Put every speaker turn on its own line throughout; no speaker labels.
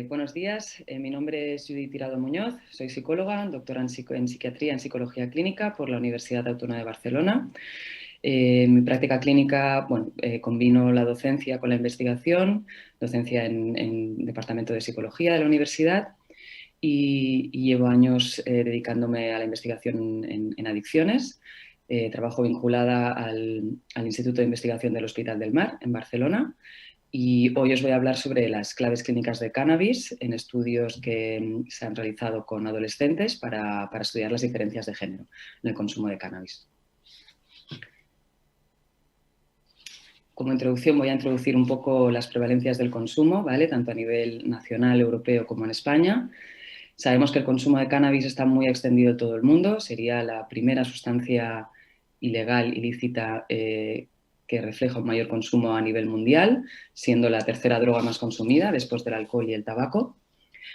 Buenos días, mi nombre es Judith Tirado Muñoz, soy psicóloga, doctora en psiquiatría y psicología clínica por la Universidad Autónoma de Barcelona. En mi práctica clínica combino la docencia con la investigación, docencia en Departamento de Psicología de la universidad y llevo años dedicándome a la investigación en adicciones. Trabajo vinculada al Instituto de Investigación del Hospital del Mar en Barcelona. Y hoy os voy a hablar sobre las claves clínicas de cannabis en estudios que se han realizado con adolescentes para estudiar las diferencias de género en el consumo de cannabis. Como introducción voy a introducir un poco las prevalencias del consumo, ¿vale? Tanto a nivel nacional, europeo como en España. Sabemos que el consumo de cannabis está muy extendido en todo el mundo. Sería la primera sustancia ilegal, ilícita, que refleja un mayor consumo a nivel mundial, siendo la tercera droga más consumida después del alcohol y el tabaco.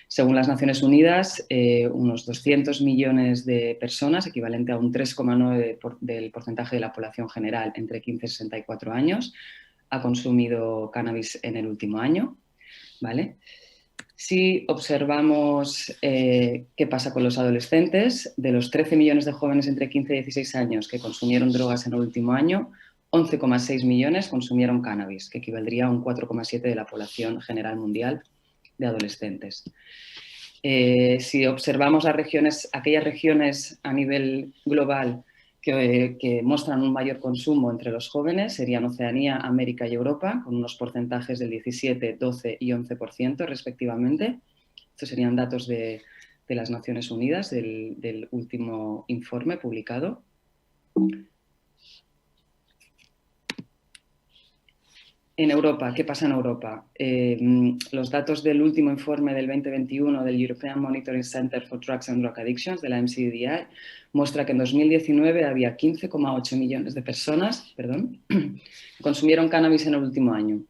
Según las Naciones Unidas, unos 200 millones de personas, equivalente a un 3,9% del porcentaje de la población general entre 15 y 64 años, ha consumido cannabis en el último año, ¿vale? Si observamos qué pasa con los adolescentes, de los 13 millones de jóvenes entre 15 y 16 años que consumieron drogas en el último año, 11,6 millones consumieron cannabis, que equivaldría a un 4,7% de la población general mundial de adolescentes. Si observamos aquellas regiones a nivel global que muestran un mayor consumo entre los jóvenes, serían Oceanía, América y Europa, con unos porcentajes del 17, 12 y 11% respectivamente. Estos serían datos de las Naciones Unidas del último informe publicado. En Europa, ¿qué pasa en Europa? Los datos del último informe del 2021 del European Monitoring Center for Drugs and Drug Addictions, de la MCDDI, muestra que en 2019 había 15,8 millones de personas que consumieron cannabis en el último año.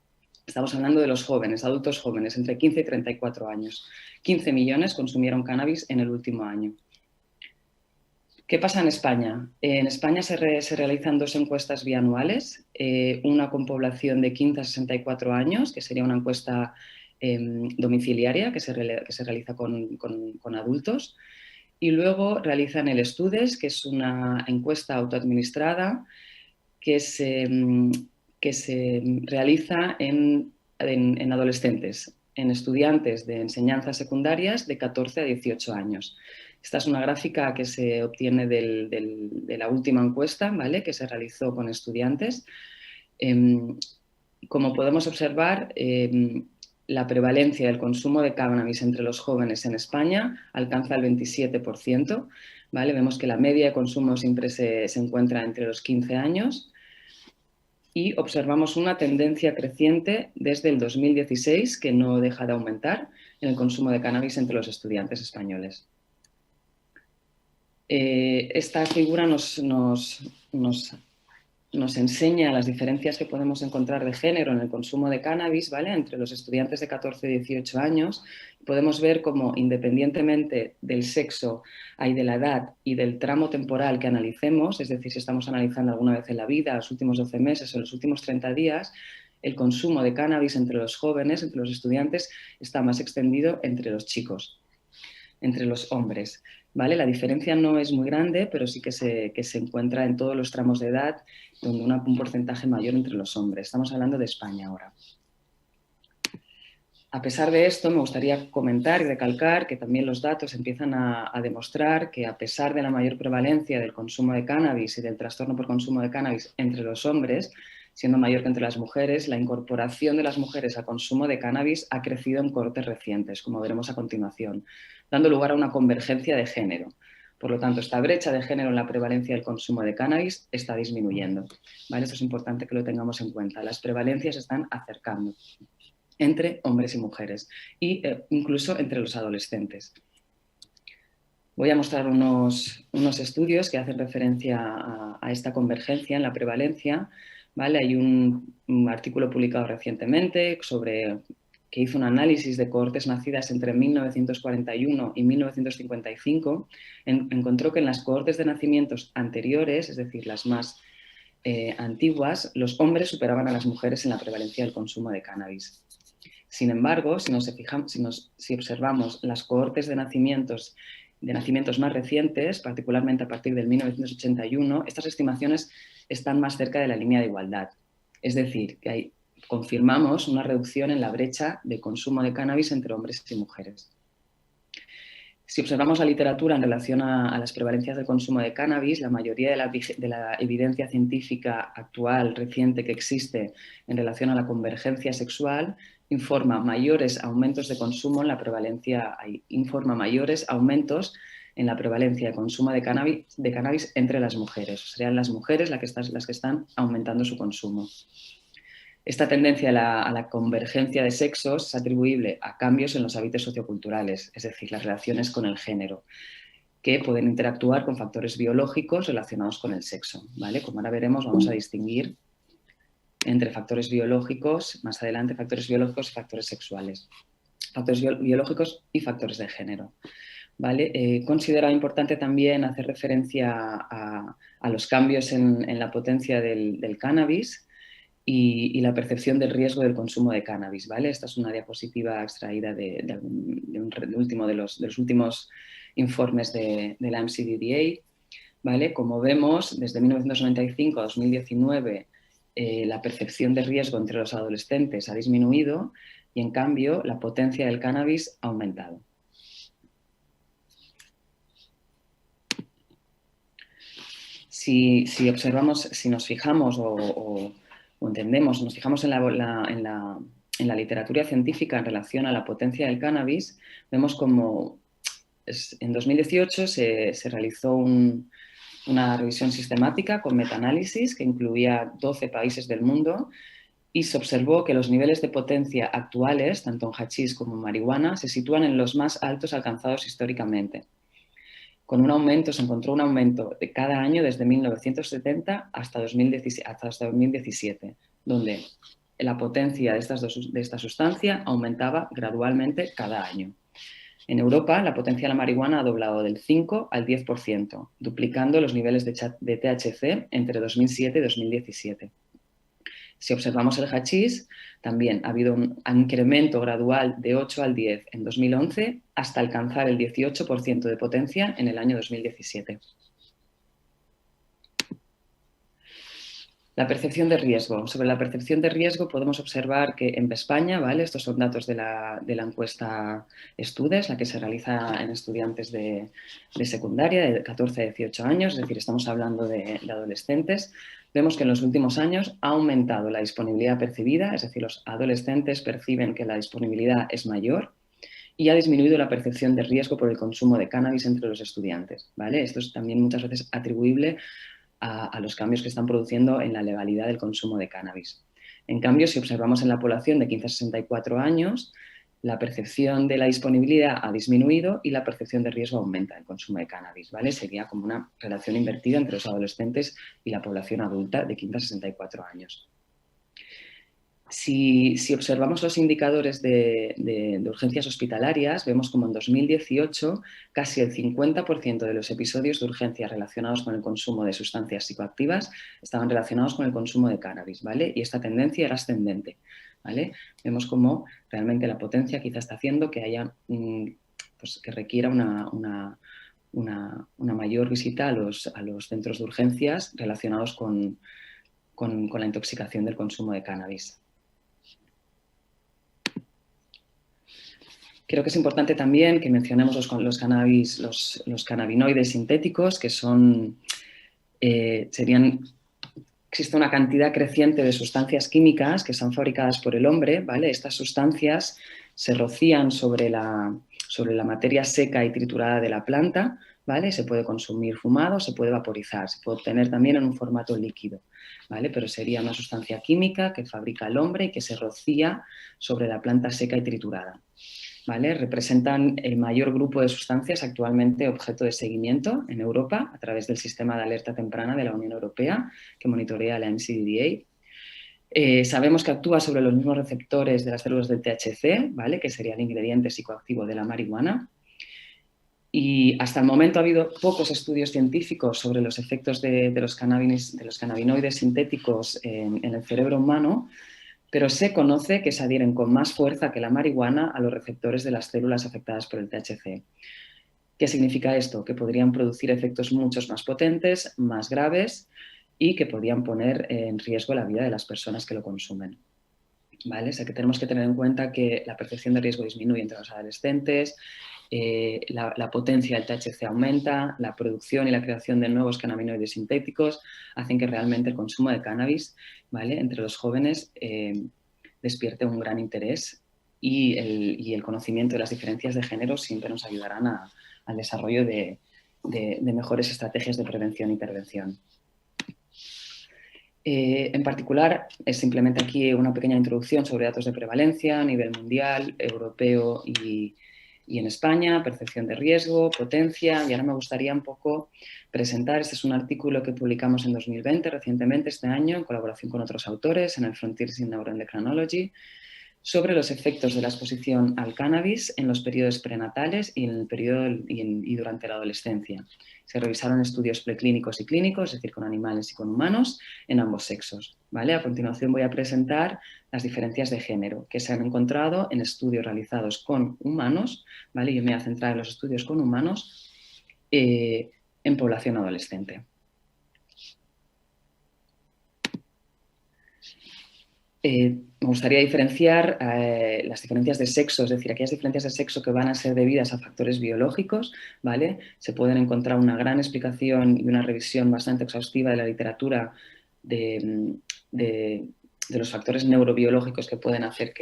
Estamos hablando de los jóvenes, adultos jóvenes, entre 15 y 34 años. 15 millones consumieron cannabis en el último año. ¿Qué pasa en España? En España se realizan dos encuestas bianuales, una con población de 15 a 64 años, que sería una encuesta domiciliaria que se realiza con adultos, y luego realizan el Estudes, que es una encuesta autoadministrada que se realiza en adolescentes, en estudiantes de enseñanzas secundarias de 14 a 18 años. Esta es una gráfica que se obtiene de la última encuesta, ¿vale?, que se realizó con estudiantes. Como podemos observar, la prevalencia del consumo de cannabis entre los jóvenes en España alcanza el 27%, ¿vale? Vemos que la media de consumo siempre se encuentra entre los 15 años y observamos una tendencia creciente desde el 2016 que no deja de aumentar en el consumo de cannabis entre los estudiantes españoles. Esta figura nos enseña las diferencias que podemos encontrar de género en el consumo de cannabis, ¿vale?, entre los estudiantes de 14 y 18 años. Podemos ver cómo, independientemente del sexo y de la edad y del tramo temporal que analicemos, es decir, si estamos analizando alguna vez en la vida, los últimos 12 meses o los últimos 30 días, el consumo de cannabis entre los jóvenes, entre los estudiantes, está más extendido entre los chicos, entre los hombres, ¿vale? La diferencia no es muy grande, pero sí que se encuentra en todos los tramos de edad, donde un porcentaje mayor entre los hombres. Estamos hablando de España ahora. A pesar de esto, me gustaría comentar y recalcar que también los datos empiezan a demostrar que, a pesar de la mayor prevalencia del consumo de cannabis y del trastorno por consumo de cannabis entre los hombres, siendo mayor que entre las mujeres, la incorporación de las mujeres al consumo de cannabis ha crecido en cohortes recientes, como veremos a continuación, dando lugar a una convergencia de género. Por lo tanto, esta brecha de género en la prevalencia del consumo de cannabis está disminuyendo, ¿vale? Esto es importante que lo tengamos en cuenta. Las prevalencias se están acercando entre hombres y mujeres e incluso entre los adolescentes. Voy a mostrar unos estudios que hacen referencia a esta convergencia en la prevalencia, ¿vale? Hay un artículo publicado recientemente que hizo un análisis de cohortes nacidas entre 1941 y 1955. Encontró que en las cohortes de nacimientos anteriores, es decir, las más antiguas, los hombres superaban a las mujeres en la prevalencia del consumo de cannabis. Sin embargo, si observamos las cohortes de nacimientos más recientes, particularmente a partir del 1981, estas estimaciones están más cerca de la línea de igualdad. Es decir, que confirmamos una reducción en la brecha de consumo de cannabis entre hombres y mujeres. Si observamos la literatura en relación a las prevalencias del consumo de cannabis, la mayoría de la evidencia científica actual, reciente, que existe en relación a la convergencia sexual, informa mayores aumentos de consumo en la prevalencia, mayores aumentos en la prevalencia de consumo de cannabis entre las mujeres. Serían las mujeres las que están aumentando su consumo. Esta tendencia a la convergencia de sexos es atribuible a cambios en los hábitos socioculturales, es decir, las relaciones con el género, que pueden interactuar con factores biológicos relacionados con el sexo, ¿vale? Como ahora veremos, vamos a distinguir entre factores biológicos, más adelante, factores biológicos y factores sexuales, factores biológicos y factores de género. ¿Vale? Considero importante también hacer referencia a los cambios en la potencia del cannabis y la percepción del riesgo del consumo de cannabis, ¿vale? Esta es una diapositiva extraída de los últimos informes de la MCDDA, ¿vale? Como vemos, desde 1995 a 2019 la percepción de riesgo entre los adolescentes ha disminuido y, en cambio, la potencia del cannabis ha aumentado. Si observamos, si nos fijamos o entendemos, nos fijamos en la literatura científica en relación a la potencia del cannabis, vemos como en 2018 se realizó una revisión sistemática con metaanálisis que incluía 12 países del mundo y se observó que los niveles de potencia actuales, tanto en hachís como en marihuana, se sitúan en los más altos alcanzados históricamente. Se encontró un aumento de cada año desde 1970 hasta 2017, donde la potencia de esta sustancia aumentaba gradualmente cada año. En Europa, la potencia de la marihuana ha doblado del 5 al 10%, duplicando los niveles de THC entre 2007 y 2017. Si observamos el hachís, también ha habido un incremento gradual de 8 al 10 en 2011 hasta alcanzar el 18% de potencia en el año 2017. La percepción de riesgo. Sobre la percepción de riesgo podemos observar que en España, ¿vale? Estos son datos de la encuesta Estudes, la que se realiza en estudiantes de secundaria de 14 a 18 años, es decir, estamos hablando de adolescentes. Vemos que en los últimos años ha aumentado la disponibilidad percibida, es decir, los adolescentes perciben que la disponibilidad es mayor y ha disminuido la percepción de riesgo por el consumo de cannabis entre los estudiantes, ¿vale? Esto es también muchas veces atribuible a los cambios que están produciendo en la legalidad del consumo de cannabis. En cambio, si observamos en la población de 15 a 64 años, la percepción de la disponibilidad ha disminuido y la percepción de riesgo aumenta en el consumo de cannabis, ¿vale? Sería como una relación invertida entre los adolescentes y la población adulta de 15 a 64 años. Si observamos los indicadores de urgencias hospitalarias, vemos como en 2018 casi el 50% de los episodios de urgencias relacionados con el consumo de sustancias psicoactivas estaban relacionados con el consumo de cannabis, ¿vale? Y esta tendencia era ascendente, ¿vale? Vemos como realmente la potencia quizá está haciendo que haya, pues, que requiera una mayor visita a los centros de urgencias relacionados con la intoxicación del consumo de cannabis. Creo que es importante también que mencionemos los cannabinoides sintéticos, que existe una cantidad creciente de sustancias químicas que son fabricadas por el hombre, ¿vale? Estas sustancias se rocían sobre la materia seca y triturada de la planta, ¿vale? Se puede consumir fumado, se puede vaporizar, se puede obtener también en un formato líquido, ¿vale? Pero sería una sustancia química que fabrica el hombre y que se rocía sobre la planta seca y triturada, ¿vale? Representan el mayor grupo de sustancias actualmente objeto de seguimiento en Europa a través del sistema de alerta temprana de la Unión Europea que monitorea la MCDDA. Sabemos que actúa sobre los mismos receptores de las células del THC, ¿vale? Que sería el ingrediente psicoactivo de la marihuana. Y hasta el momento ha habido pocos estudios científicos sobre los efectos de los cannabinoides sintéticos en el cerebro humano, pero se conoce que se adhieren con más fuerza que la marihuana a los receptores de las células afectadas por el THC. ¿Qué significa esto? Que podrían producir efectos mucho más potentes, más graves y que podrían poner en riesgo la vida de las personas que lo consumen. ¿Vale? O sea que tenemos que tener en cuenta que la percepción de riesgo disminuye entre los adolescentes, la potencia del THC aumenta, la producción y la creación de nuevos cannabinoides sintéticos hacen que realmente el consumo de cannabis, ¿vale?, entre los jóvenes despierte un gran interés y el conocimiento de las diferencias de género siempre nos ayudarán al desarrollo de mejores estrategias de prevención y prevención. En particular, es simplemente aquí una pequeña introducción sobre datos de prevalencia a nivel mundial, europeo y en España, percepción de riesgo, potencia, y ahora me gustaría un poco presentar, este es un artículo que publicamos en 2020, recientemente este año, en colaboración con otros autores en el Frontiers in Neuroendocrinology, sobre los efectos de la exposición al cannabis en los periodos prenatales y, en el periodo, y durante la adolescencia. Se revisaron estudios preclínicos y clínicos, es decir, con animales y con humanos, en ambos sexos. ¿Vale? A continuación voy a presentar las diferencias de género que se han encontrado en estudios realizados con humanos, ¿vale? Yo me voy a centrar en los estudios con humanos en población adolescente. Me gustaría diferenciar las diferencias de sexo, es decir, aquellas diferencias de sexo que van a ser debidas a factores biológicos, ¿vale? Se pueden encontrar una gran explicación y una revisión bastante exhaustiva de la literatura de los factores neurobiológicos que pueden hacer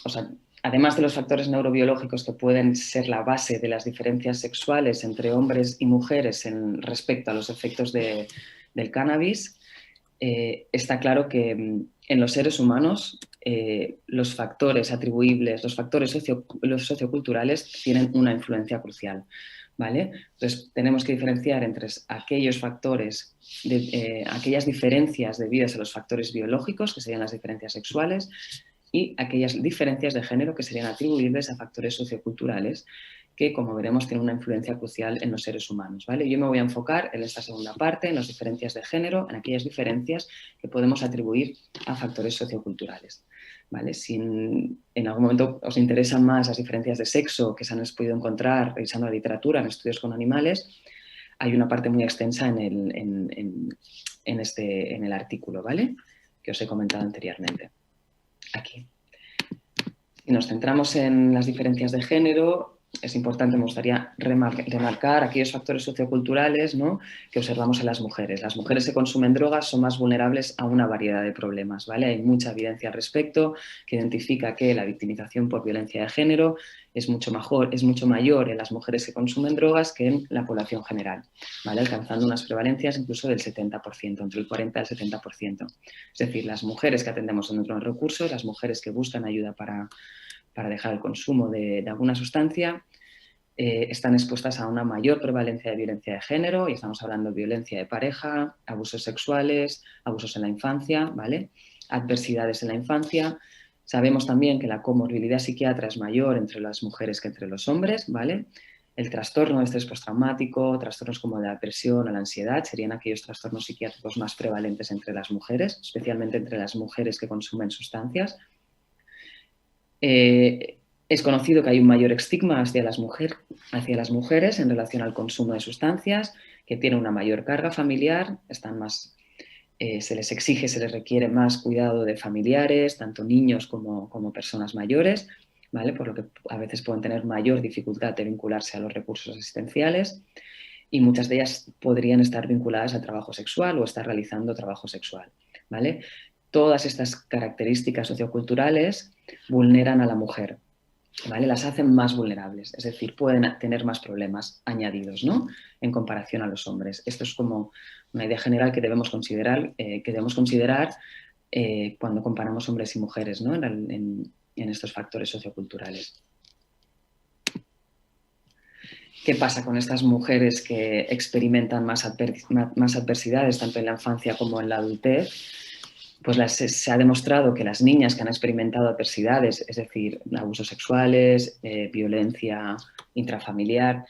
o sea, además de los factores neurobiológicos que pueden ser la base de las diferencias sexuales entre hombres y mujeres respecto a los efectos del cannabis, está claro que en los seres humanos los factores atribuibles, los factores los socioculturales tienen una influencia crucial, ¿vale? Entonces tenemos que diferenciar entre aquellos factores, aquellas diferencias debidas a los factores biológicos, que serían las diferencias sexuales, y aquellas diferencias de género que serían atribuibles a factores socioculturales que, como veremos, tienen una influencia crucial en los seres humanos, ¿vale? Yo me voy a enfocar en esta segunda parte, en las diferencias de género, en aquellas diferencias que podemos atribuir a factores socioculturales, ¿vale? Si en algún momento os interesan más las diferencias de sexo que se han podido encontrar revisando la literatura en estudios con animales, hay una parte muy extensa en el artículo, ¿vale?, que os he comentado anteriormente. Aquí. Si nos centramos en las diferencias de género, es importante, me gustaría remarcar aquellos factores socioculturales, ¿no?, que observamos en las mujeres. Las mujeres que consumen drogas son más vulnerables a una variedad de problemas, ¿vale? Hay mucha evidencia al respecto que identifica que la victimización por violencia de género es mucho mayor en las mujeres que consumen drogas que en la población general, ¿vale?, alcanzando unas prevalencias incluso del 70%, entre el 40 y el 70%. Es decir, las mujeres que atendemos en otros recursos, las mujeres que buscan ayuda para dejar el consumo de alguna sustancia, están expuestas a una mayor prevalencia de violencia de género, y estamos hablando de violencia de pareja, abusos sexuales, abusos en la infancia, ¿vale?, adversidades en la infancia. Sabemos también que la comorbilidad psiquiátrica es mayor entre las mujeres que entre los hombres, ¿vale? El trastorno de estrés postraumático, trastornos como la depresión o la ansiedad serían aquellos trastornos psiquiátricos más prevalentes entre las mujeres, especialmente entre las mujeres que consumen sustancias. Es conocido que hay un mayor estigma hacia las mujeres en relación al consumo de sustancias, que tienen una mayor carga familiar, se les exige, se les requiere más cuidado de familiares, tanto niños como personas mayores, ¿vale?, por lo que a veces pueden tener mayor dificultad de vincularse a los recursos asistenciales, y muchas de ellas podrían estar vinculadas al trabajo sexual o estar realizando trabajo sexual, ¿vale? Todas estas características socioculturales vulneran a la mujer, ¿vale?, las hacen más vulnerables, es decir, pueden tener más problemas añadidos, ¿no?, en comparación a los hombres. Esto es como una idea general que debemos considerar cuando comparamos hombres y mujeres, ¿no?, en estos factores socioculturales. ¿Qué pasa con estas mujeres que experimentan más adversidades tanto en la infancia como en la adultez? Pues se ha demostrado que las niñas que han experimentado adversidades, es decir, abusos sexuales, violencia intrafamiliar,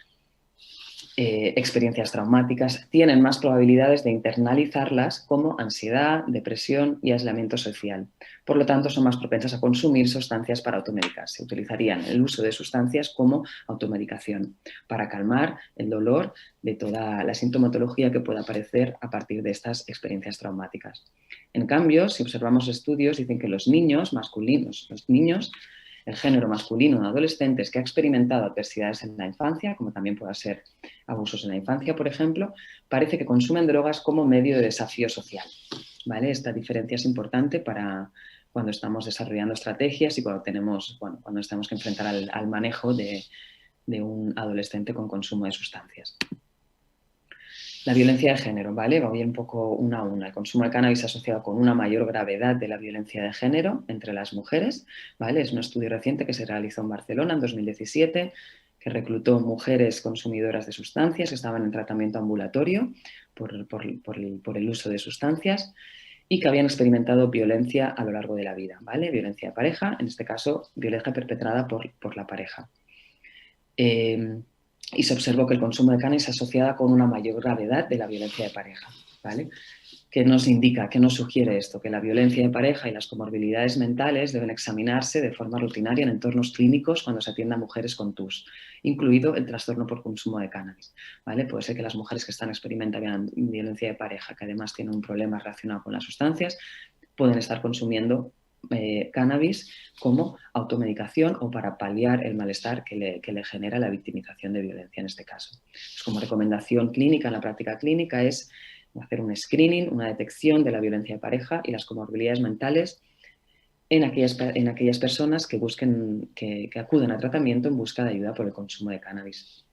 experiencias traumáticas, tienen más probabilidades de internalizarlas como ansiedad, depresión y aislamiento social. Por lo tanto, son más propensas a consumir sustancias para automedicarse. Utilizarían el uso de sustancias como automedicación para calmar el dolor de toda la sintomatología que pueda aparecer a partir de estas experiencias traumáticas. En cambio, si observamos estudios, dicen que los niños masculinos, el género masculino en adolescentes que ha experimentado adversidades en la infancia, como también pueda ser abusos en la infancia, por ejemplo, parece que consumen drogas como medio de desafío social. ¿Vale? Esta diferencia es importante para cuando estamos desarrollando estrategias y cuando tenemos, bueno, cuando nos tenemos que enfrentar al manejo de un adolescente con consumo de sustancias. La violencia de género, ¿vale? Voy un poco una a una. El consumo de cannabis asociado con una mayor gravedad de la violencia de género entre las mujeres, ¿vale? Es un estudio reciente que se realizó en Barcelona en 2017, que reclutó mujeres consumidoras de sustancias que estaban en tratamiento ambulatorio por el uso de sustancias y que habían experimentado violencia a lo largo de la vida, ¿vale? Violencia de pareja, en este caso, violencia perpetrada por la pareja. Y se observó que el consumo de cannabis se asociaba con una mayor gravedad de la violencia de pareja, ¿vale? ¿Qué nos indica, qué nos sugiere esto? Que la violencia de pareja y las comorbilidades mentales deben examinarse de forma rutinaria en entornos clínicos cuando se atienda a mujeres con TUS, incluido el trastorno por consumo de cannabis, ¿vale? Puede ser que las mujeres que están experimentando violencia de pareja, que además tienen un problema relacionado con las sustancias, pueden estar consumiendo cannabis como automedicación o para paliar el malestar que le genera la victimización de violencia en este caso. Pues como recomendación clínica en la práctica clínica es hacer un screening, una detección de la violencia de pareja y las comorbilidades mentales en aquellas personas que busquen, que acuden a tratamiento en busca de ayuda por el consumo de cannabis.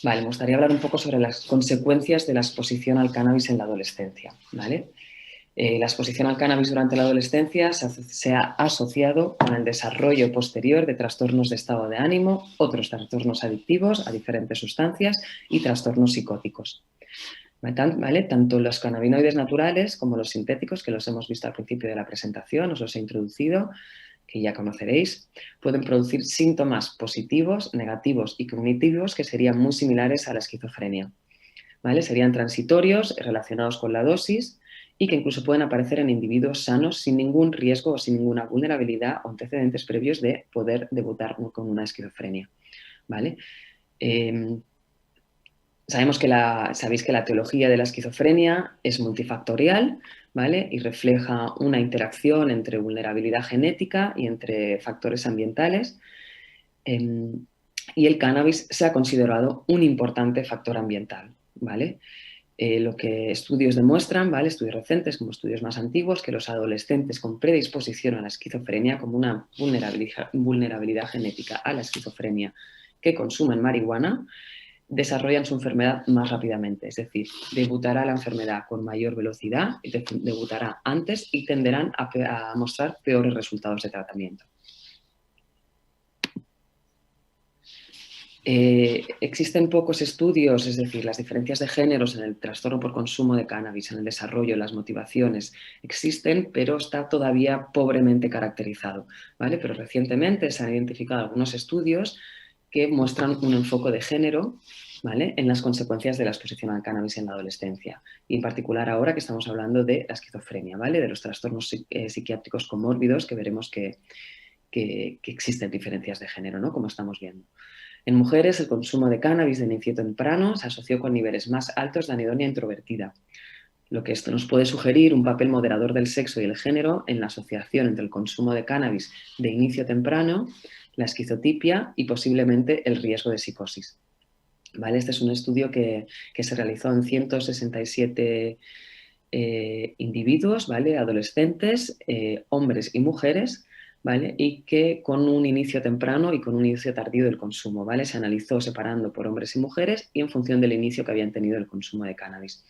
Vale, me gustaría hablar un poco sobre las consecuencias de la exposición al cannabis en la adolescencia, ¿vale? La exposición al cannabis durante la adolescencia se ha asociado con el desarrollo posterior de trastornos de estado de ánimo, otros trastornos adictivos a diferentes sustancias y trastornos psicóticos. ¿Vale? Tanto los cannabinoides naturales como los sintéticos, que los hemos visto al principio de la presentación, os los he introducido, que ya conoceréis, pueden producir síntomas positivos, negativos y cognitivos que serían muy similares a la esquizofrenia. ¿Vale? Serían transitorios relacionados con la dosis y que incluso pueden aparecer en individuos sanos sin ningún riesgo o sin ninguna vulnerabilidad o antecedentes previos de poder debutar con una esquizofrenia. ¿Vale? Sabéis que la teología de la esquizofrenia es multifactorial, ¿vale? Y refleja una interacción entre vulnerabilidad genética y entre factores ambientales. Y el cannabis se ha considerado un importante factor ambiental, ¿vale? Lo que estudios demuestran, ¿vale? Estudios recientes como estudios más antiguos, que los adolescentes con predisposición a la esquizofrenia, como una vulnerabilidad genética a la esquizofrenia que consumen marihuana, desarrollan su enfermedad más rápidamente, es decir, debutará la enfermedad con mayor velocidad, debutará antes y tenderán a mostrar peores resultados de tratamiento. Existen pocos estudios, es decir, las diferencias de géneros en el trastorno por consumo de cannabis, en el desarrollo, las motivaciones, existen, pero está todavía pobremente caracterizado, ¿vale? Pero recientemente se han identificado algunos estudios que muestran un enfoque de género, ¿vale? En las consecuencias de la exposición al cannabis en la adolescencia. Y en particular ahora que estamos hablando de la esquizofrenia, ¿vale? De los trastornos psiquiátricos comórbidos, que veremos que existen diferencias de género, ¿no? Como estamos viendo. En mujeres, el consumo de cannabis de inicio temprano se asoció con niveles más altos de anedonia introvertida, lo que esto nos puede sugerir un papel moderador del sexo y el género en la asociación entre el consumo de cannabis de inicio temprano, la esquizotipia y posiblemente el riesgo de psicosis. ¿Vale? Este es un estudio que se realizó en 167 individuos, ¿vale? Adolescentes, hombres y mujeres, ¿vale? Y que con un inicio temprano y con un inicio tardío del consumo, ¿vale? Se analizó separando por hombres y mujeres y en función del inicio que habían tenido el consumo de cannabis,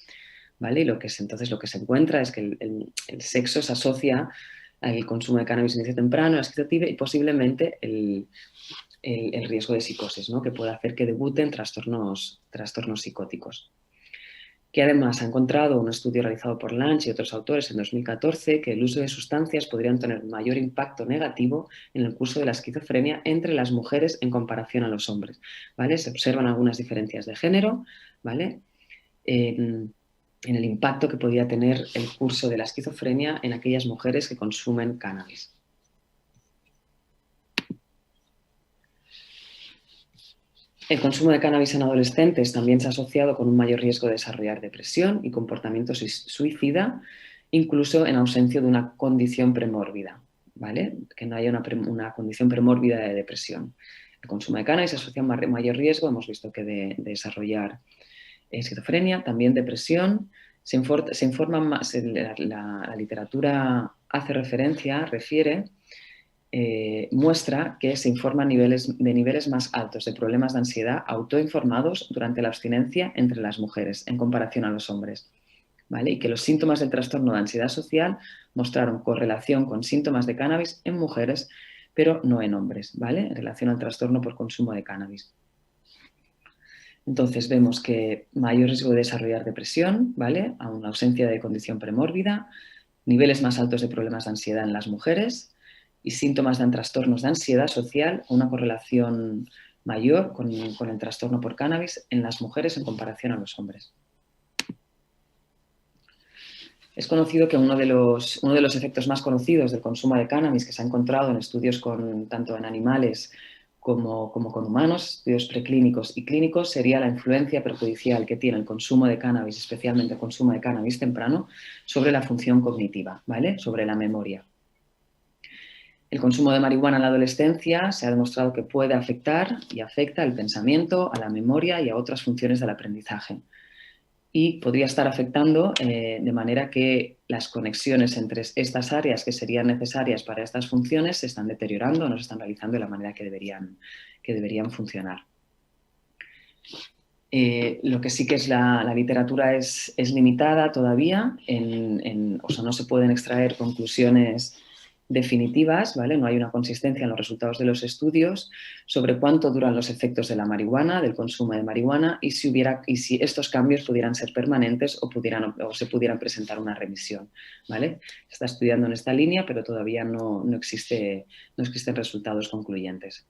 ¿vale? Y entonces lo que se encuentra es que el sexo se asocia al consumo de cannabis inicio temprano, la esquizotipia y posiblemente el riesgo de psicosis, ¿no? Que puede hacer que debuten trastornos psicóticos. que además ha encontrado un estudio realizado por Lange y otros autores en 2014 que el uso de sustancias podrían tener mayor impacto negativo en el curso de la esquizofrenia entre las mujeres en comparación a los hombres, ¿vale? Se observan algunas diferencias de género, ¿vale? En el impacto que podría tener el curso de la esquizofrenia en aquellas mujeres que consumen cannabis. El consumo de cannabis en adolescentes también se ha asociado con un mayor riesgo de desarrollar depresión y comportamiento suicida, incluso en ausencia de una condición premórbida, ¿vale? Que no haya una condición premórbida de depresión. El consumo de cannabis se asocia a un mayor riesgo, hemos visto que de desarrollar esquizofrenia, también depresión. Se informa más, la literatura hace referencia, refiere, muestra que se informan de niveles más altos de problemas de ansiedad autoinformados durante la abstinencia entre las mujeres en comparación a los hombres, ¿vale? Y que los síntomas del trastorno de ansiedad social mostraron correlación con síntomas de cannabis en mujeres, pero no en hombres, ¿vale? En relación al trastorno por consumo de cannabis. Entonces vemos que mayor riesgo de desarrollar depresión, ¿vale? A una ausencia de condición premórbida, niveles más altos de problemas de ansiedad en las mujeres y síntomas de trastornos de ansiedad social, una correlación mayor con el trastorno por cannabis en las mujeres en comparación a los hombres. Es conocido que uno de los efectos más conocidos del consumo de cannabis que se ha encontrado en estudios tanto en animales como con humanos, estudios preclínicos y clínicos, sería la influencia perjudicial que tiene el consumo de cannabis, especialmente el consumo de cannabis temprano, sobre la función cognitiva, ¿vale? Sobre la memoria. El consumo de marihuana en la adolescencia se ha demostrado que puede afectar y afecta el pensamiento, a la memoria y a otras funciones del aprendizaje. Y podría estar afectando de manera que las conexiones entre estas áreas que serían necesarias para estas funciones se están deteriorando, no se están realizando de la manera que deberían funcionar. Lo que sí que es la literatura es limitada todavía, o sea, no se pueden extraer conclusiones definitivas, ¿vale? No hay una consistencia en los resultados de los estudios sobre cuánto duran los efectos de la marihuana, del consumo de marihuana y si estos cambios pudieran ser permanentes o se pudieran presentar una remisión, ¿vale? Se está estudiando en esta línea, pero todavía no existen resultados concluyentes.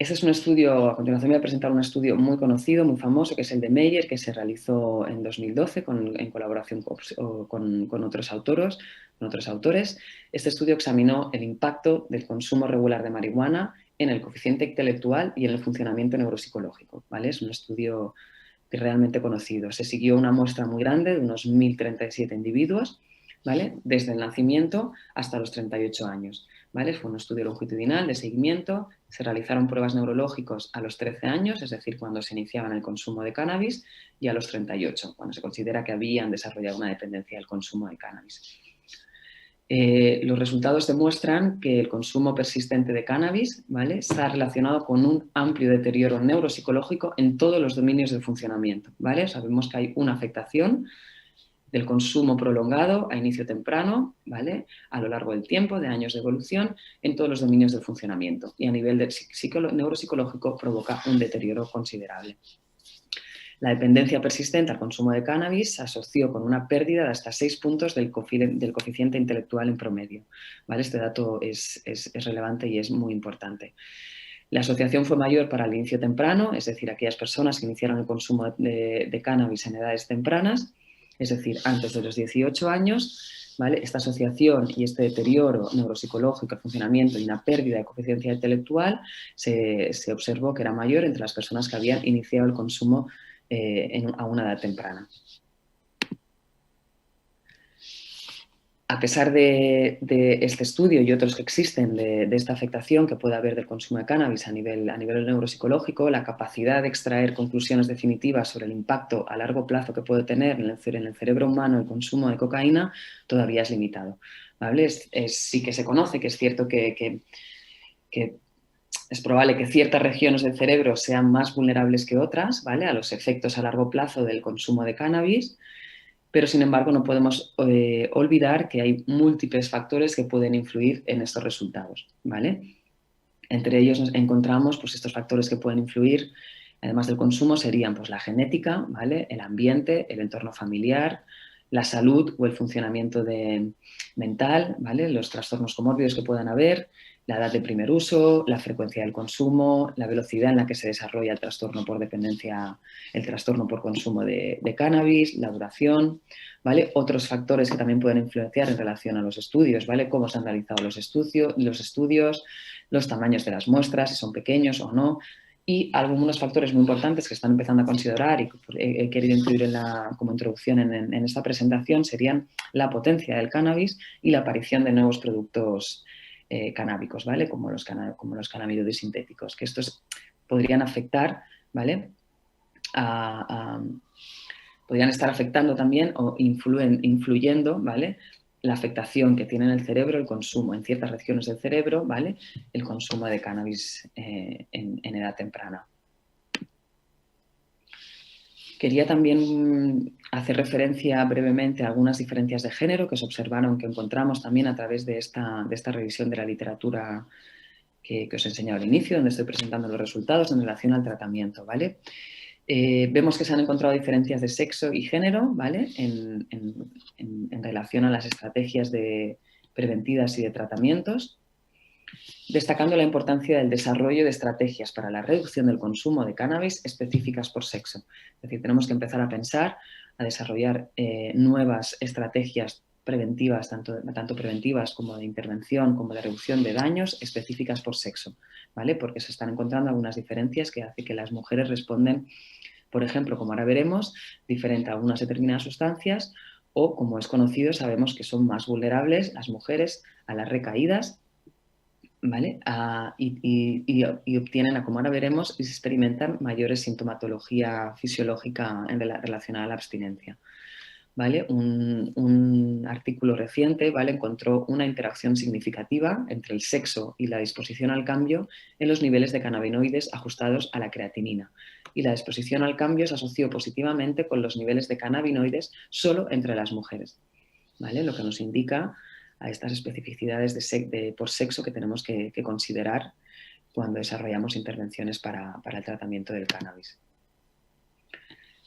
Este es un estudio, a continuación voy a presentar un estudio muy conocido, muy famoso, que es el de Meyer, que se realizó en 2012 en colaboración con otros autores. Este estudio examinó el impacto del consumo regular de marihuana en el coeficiente intelectual y en el funcionamiento neuropsicológico, ¿vale? Es un estudio realmente conocido. Se siguió una muestra muy grande de unos 1.037 individuos, ¿vale? Desde el nacimiento hasta los 38 años. ¿Vale? Fue un estudio longitudinal de seguimiento, se realizaron pruebas neurológicas a los 13 años, es decir, cuando se iniciaban el consumo de cannabis, y a los 38, cuando se considera que habían desarrollado una dependencia del consumo de cannabis. Los resultados demuestran que el consumo persistente de cannabis, ¿vale? Está relacionado con un amplio deterioro neuropsicológico en todos los dominios del funcionamiento, ¿vale? Sabemos que hay una afectación del consumo prolongado a inicio temprano, ¿vale? A lo largo del tiempo, de años de evolución, en todos los dominios del funcionamiento. Y a nivel neuropsicológico provoca un deterioro considerable. La dependencia persistente al consumo de cannabis se asoció con una pérdida de hasta 6 puntos del coeficiente intelectual en promedio, ¿vale? Este dato es relevante y es muy importante. La asociación fue mayor para el inicio temprano, es decir, aquellas personas que iniciaron el consumo de cannabis en edades tempranas, es decir, antes de los 18 años, ¿vale? Esta asociación y este deterioro neuropsicológico, el funcionamiento y una pérdida de coeficiente intelectual se observó que era mayor entre las personas que habían iniciado el consumo a una edad temprana. A pesar de este estudio y otros que existen de esta afectación que puede haber del consumo de cannabis a nivel neuropsicológico, la capacidad de extraer conclusiones definitivas sobre el impacto a largo plazo que puede tener en el cerebro humano el consumo de cocaína todavía es limitado, ¿vale? Sí que se conoce que es cierto que es probable que ciertas regiones del cerebro sean más vulnerables que otras, ¿vale? A los efectos a largo plazo del consumo de cannabis, pero sin embargo no podemos olvidar que hay múltiples factores que pueden influir en estos resultados, ¿vale? Entre ellos encontramos pues, estos factores que pueden influir Además del consumo serían pues, la genética, ¿vale? El ambiente, el entorno familiar, la salud o el funcionamiento mental, ¿vale? Los trastornos comórbidos que puedan haber, la edad de primer uso, la frecuencia del consumo, la velocidad en la que se desarrolla el trastorno por dependencia, el trastorno por consumo de cannabis, la duración, ¿vale? Otros factores que también pueden influenciar en relación a los estudios, ¿vale? Cómo se han realizado los estudios, los tamaños de las muestras, si son pequeños o no, y algunos factores muy importantes que están empezando a considerar y que he querido incluir como introducción en esta presentación serían la potencia del cannabis y la aparición de nuevos productos canábicos, ¿vale? Como los cannabinoides sintéticos, que estos podrían afectar, ¿vale? Podrían estar afectando también o influyendo, ¿vale? La afectación que tiene en el cerebro, el consumo en ciertas regiones del cerebro, ¿vale? El consumo de cannabis en edad temprana. Quería también hacer referencia brevemente a algunas diferencias de género que se observaron, que encontramos también a través de esta revisión de la literatura que os he enseñado al inicio, donde estoy presentando los resultados en relación al tratamiento, ¿vale? Vemos que se han encontrado diferencias de sexo y género, ¿vale? En relación a las estrategias preventivas y de tratamientos, destacando la importancia del desarrollo de estrategias para la reducción del consumo de cannabis específicas por sexo. Es decir, tenemos que empezar a pensar, a desarrollar nuevas estrategias preventivas, tanto preventivas como de intervención, como de reducción de daños específicas por sexo, ¿vale? Porque se están encontrando algunas diferencias que hacen que las mujeres responden, por ejemplo, como ahora veremos, diferente a algunas determinadas sustancias o, como es conocido, sabemos que son más vulnerables las mujeres a las recaídas, ¿vale? Y obtienen, como ahora veremos, y se experimentan mayores sintomatología fisiológica relacionada a la abstinencia. ¿Vale? Un artículo reciente, ¿vale? Encontró una interacción significativa entre el sexo y la disposición al cambio en los niveles de cannabinoides ajustados a la creatinina. Y la disposición al cambio se asoció positivamente con los niveles de cannabinoides solo entre las mujeres, ¿vale? Lo que nos indica a estas especificidades por sexo que tenemos que considerar cuando desarrollamos intervenciones para el tratamiento del cannabis.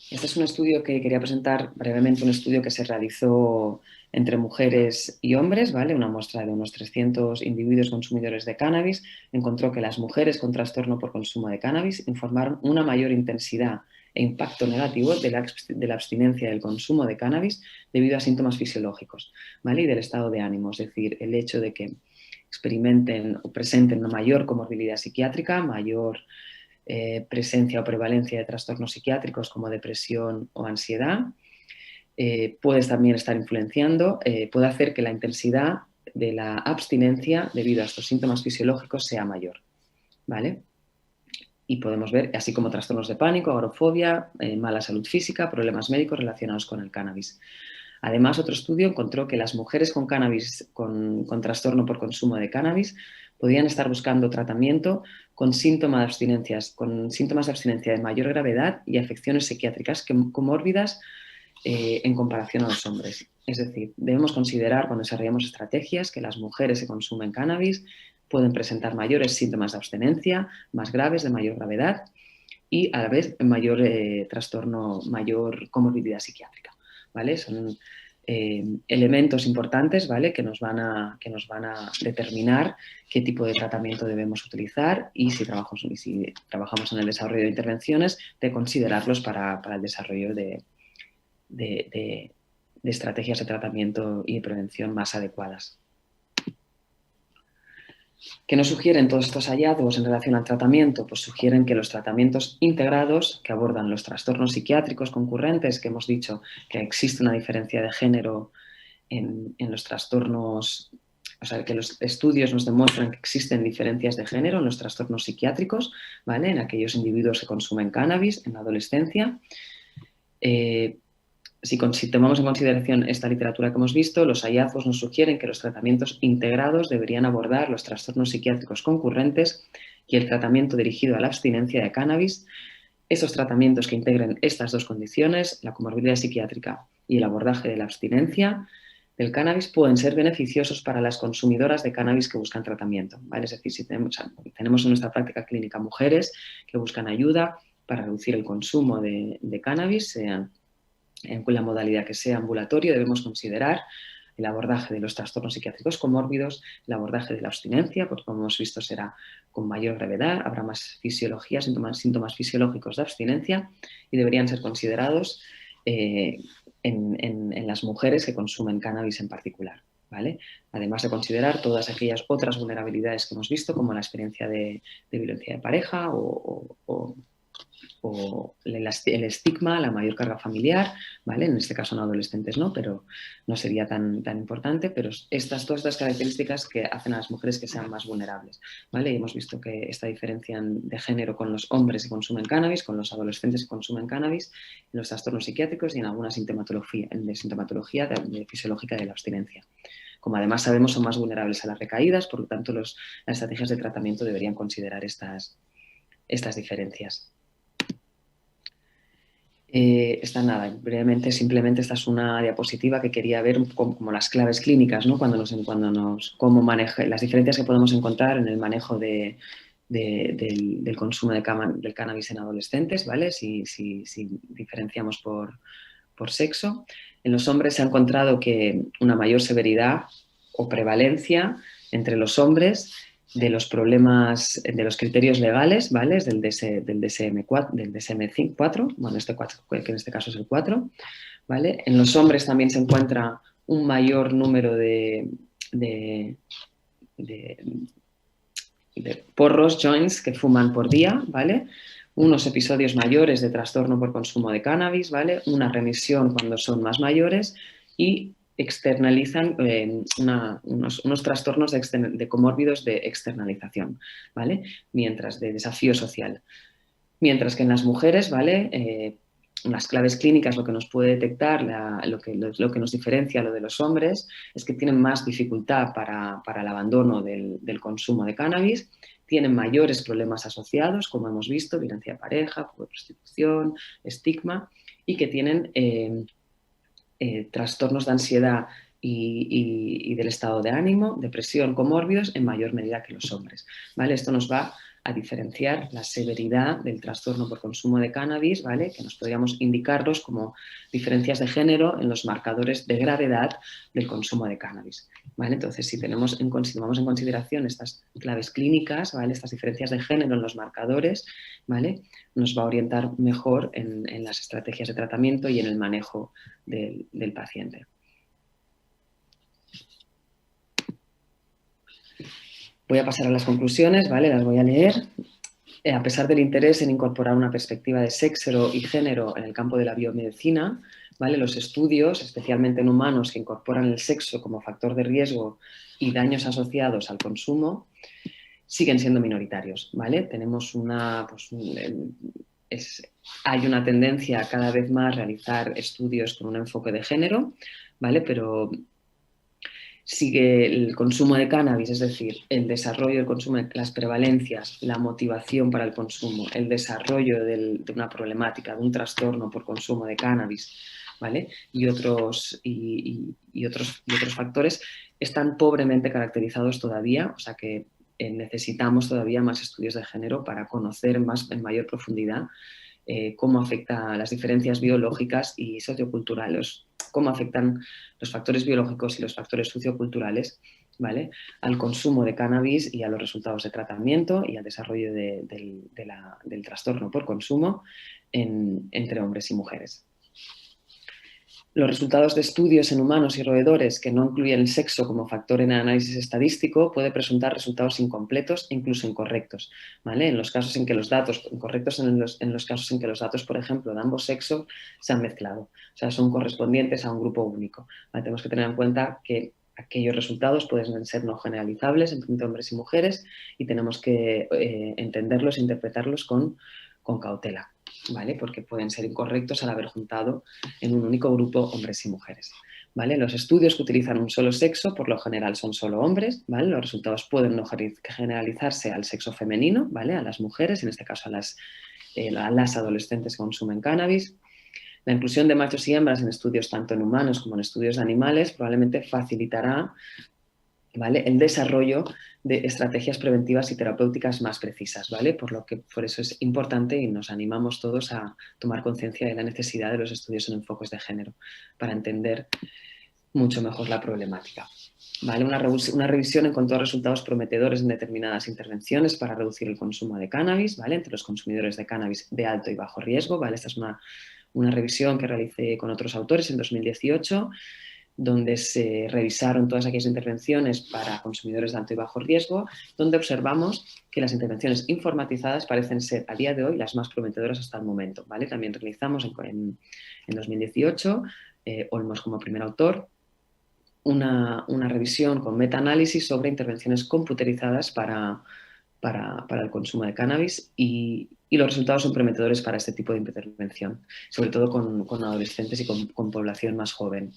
Este es un estudio que quería presentar brevemente, un estudio que se realizó entre mujeres y hombres, ¿vale? Una muestra de unos 300 individuos consumidores de cannabis encontró que las mujeres con trastorno por consumo de cannabis informaron una mayor intensidad e impacto negativo de la abstinencia del consumo de cannabis debido a síntomas fisiológicos, ¿vale? Y del estado de ánimo, es decir, el hecho de que experimenten o presenten una mayor comorbilidad psiquiátrica, mayor presencia o prevalencia de trastornos psiquiátricos como depresión o ansiedad, puede también estar influenciando, puede hacer que la intensidad de la abstinencia debido a estos síntomas fisiológicos sea mayor, ¿vale? Y podemos ver, así como trastornos de pánico, agorafobia, mala salud física, problemas médicos relacionados con el cannabis. Además, otro estudio encontró que las mujeres con cannabis, con trastorno por consumo de cannabis, podían estar buscando tratamiento con síntomas de abstinencia de mayor gravedad y afecciones psiquiátricas comórbidas en comparación a los hombres. Es decir, debemos considerar cuando desarrollamos estrategias que las mujeres que consumen cannabis pueden presentar mayores síntomas de abstinencia, más graves, de mayor gravedad y a la vez mayor trastorno, mayor comorbilidad psiquiátrica, ¿vale? Son elementos importantes, ¿vale? que nos van a determinar qué tipo de tratamiento debemos utilizar y si trabajamos en el desarrollo de intervenciones, de considerarlos para el desarrollo de estrategias de tratamiento y de prevención más adecuadas. ¿Qué nos sugieren todos estos hallazgos en relación al tratamiento? Pues sugieren que los tratamientos integrados que abordan los trastornos psiquiátricos concurrentes, que hemos dicho que existe una diferencia de género en los trastornos, o sea, que los estudios nos demuestran que existen diferencias de género en los trastornos psiquiátricos, ¿vale? En aquellos individuos que consumen cannabis en la adolescencia. Si tomamos en consideración esta literatura que hemos visto, los hallazgos nos sugieren que los tratamientos integrados deberían abordar los trastornos psiquiátricos concurrentes y el tratamiento dirigido a la abstinencia de cannabis. Esos tratamientos que integren estas dos condiciones, la comorbilidad psiquiátrica y el abordaje de la abstinencia del cannabis, pueden ser beneficiosos para las consumidoras de cannabis que buscan tratamiento, ¿vale? Es decir, si tenemos en nuestra práctica clínica mujeres que buscan ayuda para reducir el consumo de cannabis, sea en la modalidad que sea ambulatorio. Debemos considerar el abordaje de los trastornos psiquiátricos comórbidos, el abordaje de la abstinencia, porque como hemos visto será con mayor gravedad, habrá más fisiología, síntomas fisiológicos de abstinencia y deberían ser considerados en las mujeres que consumen cannabis en particular, ¿vale? Además de considerar todas aquellas otras vulnerabilidades que hemos visto, como la experiencia de violencia de pareja o el estigma, la mayor carga familiar, ¿vale? En este caso en adolescentes no, pero no sería tan importante, pero todas estas características que hacen a las mujeres que sean más vulnerables, ¿vale? Y hemos visto que esta diferencia de género con los hombres que consumen cannabis, con los adolescentes que consumen cannabis, en los trastornos psiquiátricos y en alguna sintomatología fisiológica de la abstinencia. Como además sabemos son más vulnerables a las recaídas, por lo tanto las estrategias de tratamiento deberían considerar estas diferencias. Brevemente, simplemente esta es una diapositiva que quería ver como las claves clínicas, ¿no? Cómo las diferencias que podemos encontrar en el manejo del consumo del cannabis en adolescentes, ¿vale? Si diferenciamos por sexo. En los hombres se ha encontrado que una mayor severidad o prevalencia entre los hombres de los problemas, de los criterios legales, ¿vale? Del DSM-4, bueno, que en este caso es el 4, ¿vale? En los hombres también se encuentra un mayor número de porros, joints, que fuman por día, ¿vale? Unos episodios mayores de trastorno por consumo de cannabis, ¿vale? Una remisión cuando son más mayores y externalizan unos trastornos de comórbidos de externalización, ¿vale? De desafío social. Mientras que en las mujeres, ¿vale? Las claves clínicas, lo que nos puede detectar, lo que nos diferencia lo de los hombres, es que tienen más dificultad para el abandono del consumo de cannabis, tienen mayores problemas asociados, como hemos visto, violencia de pareja, prostitución, estigma, y que tienen trastornos de ansiedad y del estado de ánimo, depresión, comórbidos, en mayor medida que los hombres, ¿vale? Esto nos va a diferenciar la severidad del trastorno por consumo de cannabis, ¿vale? Que nos podríamos indicarlos como diferencias de género en los marcadores de gravedad del consumo de cannabis, ¿vale? Entonces, si tomamos en consideración estas claves clínicas, ¿vale? Estas diferencias de género en los marcadores, ¿vale? Nos va a orientar mejor en las estrategias de tratamiento y en el manejo del paciente. Voy a pasar a las conclusiones, ¿vale? Las voy a leer. A pesar del interés en incorporar una perspectiva de sexo y género en el campo de la biomedicina, ¿vale? Los estudios, especialmente en humanos que incorporan el sexo como factor de riesgo y daños asociados al consumo, siguen siendo minoritarios, ¿vale? Tenemos hay una tendencia cada vez más a realizar estudios con un enfoque de género, ¿vale? Pero sigue el consumo de cannabis, es decir, el desarrollo del consumo, las prevalencias, la motivación para el consumo, el desarrollo de una problemática, de un trastorno por consumo de cannabis, ¿vale? Y otros factores están pobremente caracterizados todavía, o sea que necesitamos todavía más estudios de género para conocer en mayor profundidad cómo afecta las diferencias biológicas y socioculturales, cómo afectan los factores biológicos y los factores socioculturales, ¿vale? Al consumo de cannabis y a los resultados de tratamiento y al desarrollo del trastorno por consumo entre hombres y mujeres. Los resultados de estudios en humanos y roedores que no incluyen el sexo como factor en el análisis estadístico puede presentar resultados incompletos e incluso incorrectos, ¿vale? En los casos en que los datos, incorrectos en los casos en que los datos, por ejemplo, de ambos sexos se han mezclado, o sea, son correspondientes a un grupo único, ¿vale? Tenemos que tener en cuenta que aquellos resultados pueden ser no generalizables entre hombres y mujeres y tenemos que entenderlos e interpretarlos con cautela, ¿vale? Porque pueden ser incorrectos al haber juntado en un único grupo hombres y mujeres, ¿vale? Los estudios que utilizan un solo sexo, por lo general son solo hombres, ¿vale? Los resultados pueden no generalizarse al sexo femenino, ¿vale? A las mujeres, en este caso a las adolescentes que consumen cannabis. La inclusión de machos y hembras en estudios tanto en humanos como en estudios de animales probablemente facilitará ¿vale? El desarrollo de estrategias preventivas y terapéuticas más precisas, ¿vale? Por eso es importante y nos animamos todos a tomar conciencia de la necesidad de los estudios en enfoques de género para entender mucho mejor la problemática. ¿Vale? Una revisión encontró resultados prometedores en determinadas intervenciones para reducir el consumo de cannabis, ¿vale? Entre los consumidores de cannabis de alto y bajo riesgo, ¿vale? Esta es una revisión que realicé con otros autores en 2018, donde se revisaron todas aquellas intervenciones para consumidores de alto y bajo riesgo, donde observamos que las intervenciones informatizadas parecen ser a día de hoy las más prometedoras hasta el momento, ¿vale? También realizamos en 2018, Olmos como primer autor, una revisión con metaanálisis sobre intervenciones computerizadas para el consumo de cannabis y los resultados son prometedores para este tipo de intervención, sobre todo con adolescentes y con población más joven.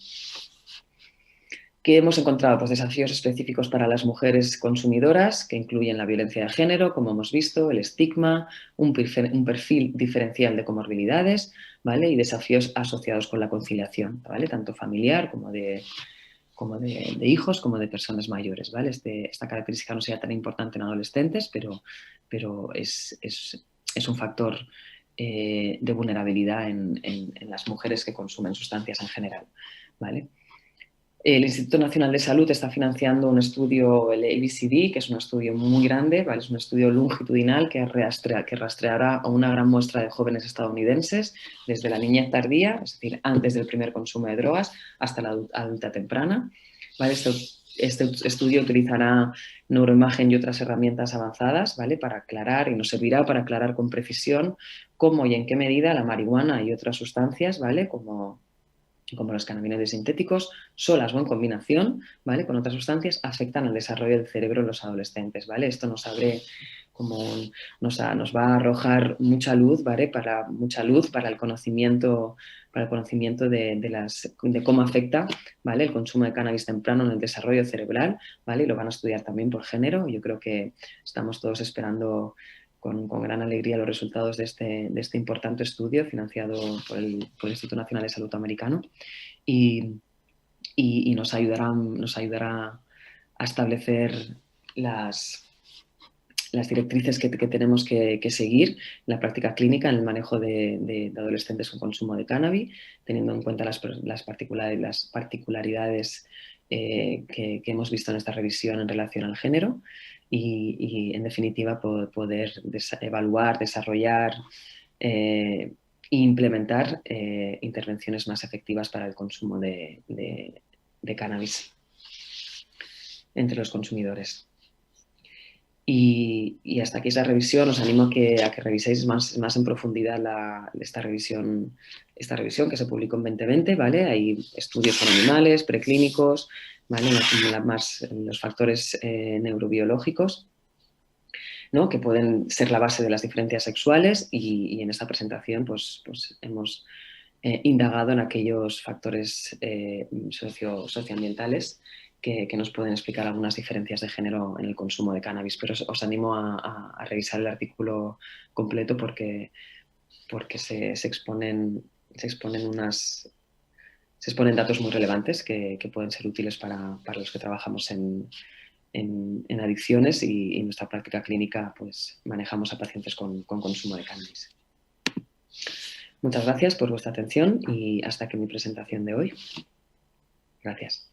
¿Qué hemos encontrado? Pues desafíos específicos para las mujeres consumidoras, que incluyen la violencia de género, como hemos visto, el estigma, un perfil diferencial de comorbilidades, ¿vale? Y desafíos asociados con la conciliación, ¿vale? Tanto familiar como de hijos, como de personas mayores, ¿vale? Esta característica no sería tan importante en adolescentes, pero es un factor de vulnerabilidad en las mujeres que consumen sustancias en general, ¿vale? El Instituto Nacional de Salud está financiando un estudio, el ABCD, que es un estudio muy grande, ¿vale? Es un estudio longitudinal que rastreará a una gran muestra de jóvenes estadounidenses desde la niñez tardía, es decir, antes del primer consumo de drogas, hasta la adulta temprana. ¿Vale? Este estudio utilizará neuroimagen y otras herramientas avanzadas, ¿vale? Para aclarar, y nos servirá para aclarar con precisión cómo y en qué medida la marihuana y otras sustancias, ¿vale? Como los cannabinoides sintéticos, solas o en combinación, ¿vale? Con otras sustancias, afectan al desarrollo del cerebro en los adolescentes, ¿vale? Esto nos abre nos va a arrojar mucha luz, ¿vale? Mucha luz para el conocimiento, de cómo afecta, ¿vale? El consumo de cannabis temprano en el desarrollo cerebral, ¿vale? Y lo van a estudiar también por género. Yo creo que estamos todos esperando con gran alegría los resultados de este importante estudio financiado por el Instituto Nacional de Salud Americano y nos ayudará a establecer las directrices que tenemos que seguir en la práctica clínica en el manejo de adolescentes con consumo de cannabis, teniendo en cuenta las particularidades que hemos visto en esta revisión en relación al género y en definitiva, poder evaluar, desarrollar e implementar intervenciones más efectivas para el consumo de cannabis entre los consumidores. Y hasta aquí es la revisión. Os animo a que reviséis más en profundidad esta revisión que se publicó en 2020, ¿vale? Hay estudios con animales, preclínicos, ¿vale? Los factores neurobiológicos, ¿no? Que pueden ser la base de las diferencias sexuales y en esta presentación pues hemos indagado en aquellos factores socioambientales que nos pueden explicar algunas diferencias de género en el consumo de cannabis. Pero os animo a revisar el artículo completo porque se exponen datos muy relevantes que pueden ser útiles para los que trabajamos en adicciones y en nuestra práctica clínica pues manejamos a pacientes con consumo de cannabis. Muchas gracias por vuestra atención y hasta aquí mi presentación de hoy. Gracias.